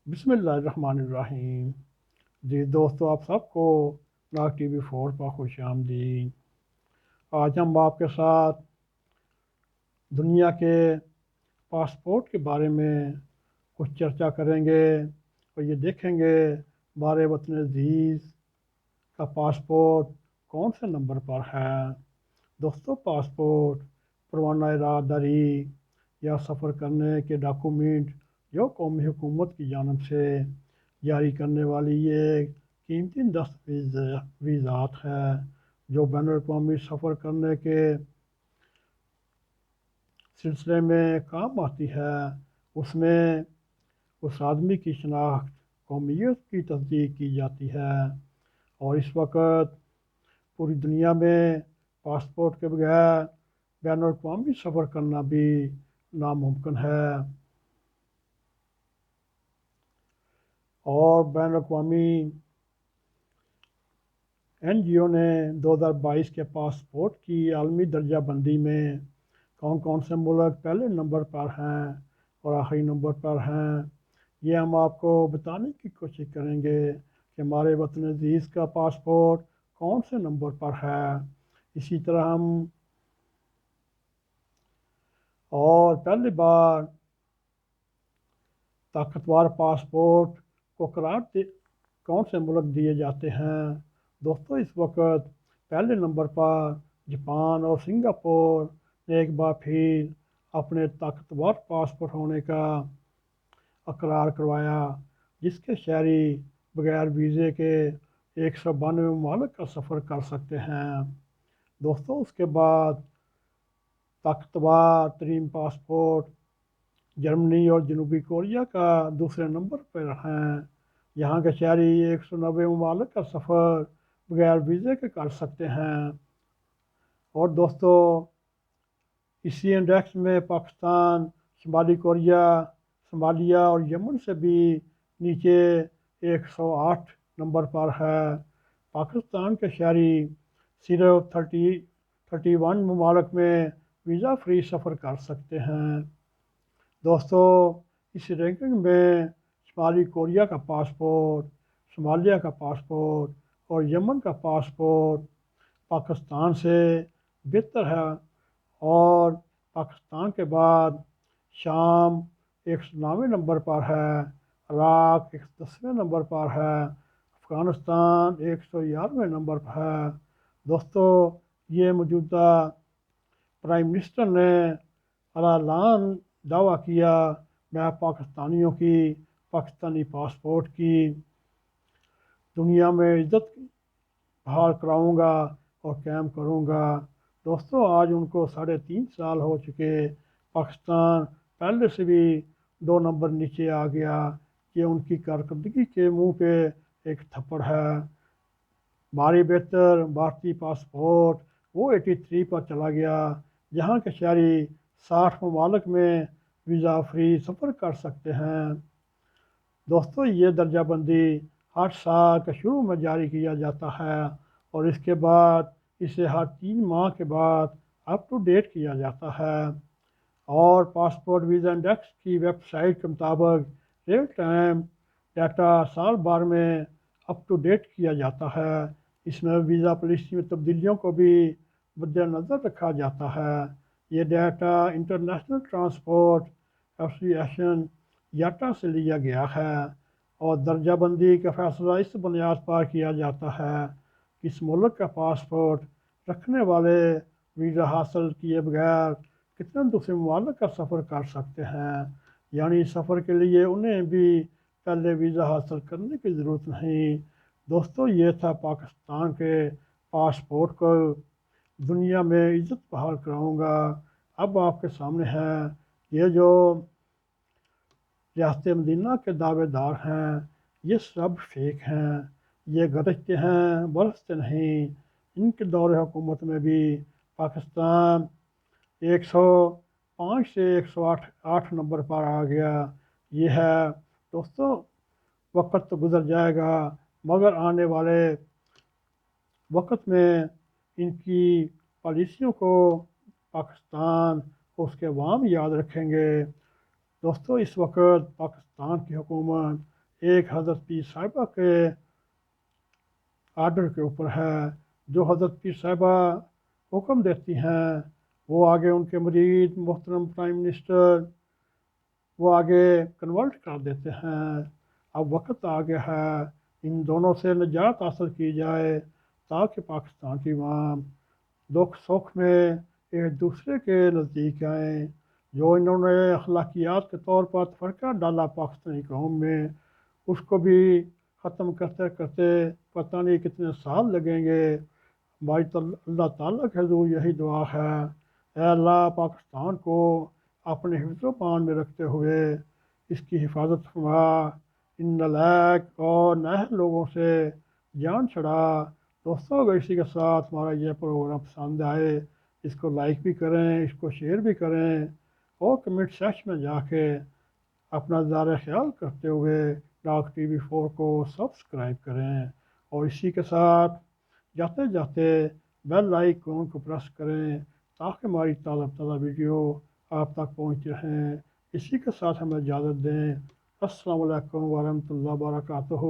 बिस्मिल्लाहिर्रहमानिर्रहीम। जी दोस्तों, आप सबको नाग TV4 पर खुश आमदीद। आज हम आपके साथ दुनिया के पासपोर्ट के बारे में कुछ चर्चा करेंगे और ये देखेंगे हमारे वतन अजीज़ का पासपोर्ट कौन से नंबर पर है। दोस्तों, पासपोर्ट परवाना राहदारी या सफ़र करने के डॉक्यूमेंट जो कौमी हुकूमत की जानब से जारी करने वाली ये कीमती दस्तावेज़ात है जो बैनुल अक़वामी सफ़र करने के सिलसिले में काम आती है। उसमें उस आदमी की शनाख्त कौमियत की तस्दीक की जाती है और इस वक्त पूरी दुनिया में पासपोर्ट के बगैर बैनुल अक़वामी सफ़र करना भी नामुमकिन है। और बैनुल अक़वामी NGO ने 2022 के पासपोर्ट की आलमी दर्जा बंदी में कौन कौन से मुल्क पहले नंबर पर हैं और आखिरी नंबर पर हैं, ये हम आपको बताने की कोशिश करेंगे कि हमारे वतन अजीज़ का पासपोर्ट कौन से नंबर पर है। इसी तरह हम और पहली बार ताकतवर पासपोर्ट को कौन से मुल्क दिए जाते हैं। दोस्तों, इस वक्त पहले नंबर पर जापान और सिंगापुर ने एक बार फिर अपने ताकतवर पासपोर्ट होने का अकरार करवाया, जिसके शहरी बगैर वीज़े के 192 ममालिक का सफ़र कर सकते हैं। दोस्तों, उसके बाद ताकतवर तरीन पासपोर्ट जर्मनी और जनूबी कोरिया का दूसरे नंबर पर हैं। यहाँ के शहरी 190 ममालिक का सफ़र बगैर वीज़े के कर सकते हैं। और दोस्तों, इसी इंडेक्स में पाकिस्तान, शुमाली कोरिया, सोमालिया और यमन से भी नीचे 108 नंबर पर है। पाकिस्तान के शहरी सिर्फ 31 ममालिक में वीज़ा फ्री सफ़र कर सकते हैं। दोस्तों, इस रैंकिंग में शुमाली कोरिया का पासपोर्ट, सोमालिया का पासपोर्ट और यमन का पासपोर्ट पाकिस्तान से बेहतर है। और पाकिस्तान के बाद शाम 109वें नंबर पर है, इराक़ 110वें नंबर पर है, अफ़गानिस्तान 111वें नंबर पर है। दोस्तों, ये मौजूदा प्राइम मिनिस्टर ने अलान दावा किया, मैं पाकिस्तानियों की पाकिस्तानी पासपोर्ट की दुनिया में इज़्ज़त बहाल कराऊंगा और कायम करूंगा। दोस्तों, आज उनको 3.5 साल हो चुके। पाकिस्तान पहले से भी 2 नंबर नीचे आ गया। ये उनकी कारकर्दगी के मुंह पे एक थप्पड़ है। हमारी बेहतर भारतीय पासपोर्ट वो 83 पर चला गया, जहाँ के शहरी 60 ममालिक में वीज़ा फ्री सफ़र कर सकते हैं। दोस्तों, ये दर्जाबंदी हर साल के शुरू में जारी किया जाता है और इसके बाद इसे हर 3 माह के बाद अप टू डेट किया जाता है। और पासपोर्ट वीज़ा इंडेक्स की वेबसाइट के मुताबिक रियल टाइम डाटा साल भर में अप टू डेट किया जाता है। इसमें वीज़ा पॉलिसी में तब्दीलियों को भी मद्देनज़र रखा जाता है। ये डाटा इंटरनेशनल ट्रांसपोर्ट एसोसिएशन याटा से लिया गया है और दर्जाबंदी का फैसला इस बुनियाद पर किया जाता है कि इस मुल्क का पासपोर्ट रखने वाले वीज़ा हासिल किए बगैर कितने दूसरे ममालिक का सफ़र कर सकते हैं। यानी सफ़र के लिए उन्हें भी पहले वीज़ा हासिल करने की ज़रूरत नहीं। दोस्तों, ये था पाकिस्तान के पासपोर्ट को दुनिया में इज़्ज़त बहाल कराऊंगा। अब आपके सामने है ये जो रियासत मदीना के दावेदार हैं, ये सब फेक हैं, ये गरजते हैं बरसते नहीं। इनके दौरे हुकूमत में भी पाकिस्तान 105 से 108 नंबर पर आ गया। ये है दोस्तों, वक्त तो गुज़र जाएगा मगर आने वाले वक्त में इनकी पॉलिसियों को पाकिस्तान उसके अवाम याद रखेंगे। दोस्तों, इस वक्त पाकिस्तान की हुकूमत ایک حضرت پیر صاحبہ کے آرڈر کے اوپر ہے، جو حضرت پیر صاحبہ حکم دیتی ہیں وہ آگے ان کے مرید محترم پرائم منسٹر وہ آگے کنورٹ کر دیتے ہیں۔ اب وقت آ گیا ہے ان دونوں سے نجات حاصل کی جائے تاکہ پاکستان کی عوام دکھ سکھ میں ایک دوسرے کے نزدیک آئیں۔ جو انہوں نے اخلاقیات کے طور پر فرقہ ڈالا پاکستانی قوم میں، اس کو بھی ختم کرتے کرتے پتہ نہیں کتنے سال لگیں گے۔ ہماری اللہ تعالیٰ کے حضور یہی دعا ہے، اے اللہ پاکستان کو اپنے حفظ و امان میں رکھتے ہوئے اس کی حفاظت فرما، ان نالائق اور نااہل لوگوں سے جان چھڑا۔ دوستوں اگر اسی کے ساتھ ہمارا یہ پروگرام پسند آئے اس کو لائک بھی کریں، اس کو شیئر بھی کریں اور کمنٹ سیکشن میں جا کے اپنا زار خیال کرتے ہوئے ڈاک ٹی وی 4 کو سبسکرائب کریں، اور اسی کے ساتھ جاتے جاتے بیل آئیکن کو پریس کریں تاکہ ہماری تازہ ویڈیو آپ تک پہنچ رہیں۔ اسی کے ساتھ ہمیں اجازت دیں۔ السلام علیکم ورحمۃ اللہ وبرکاتہ۔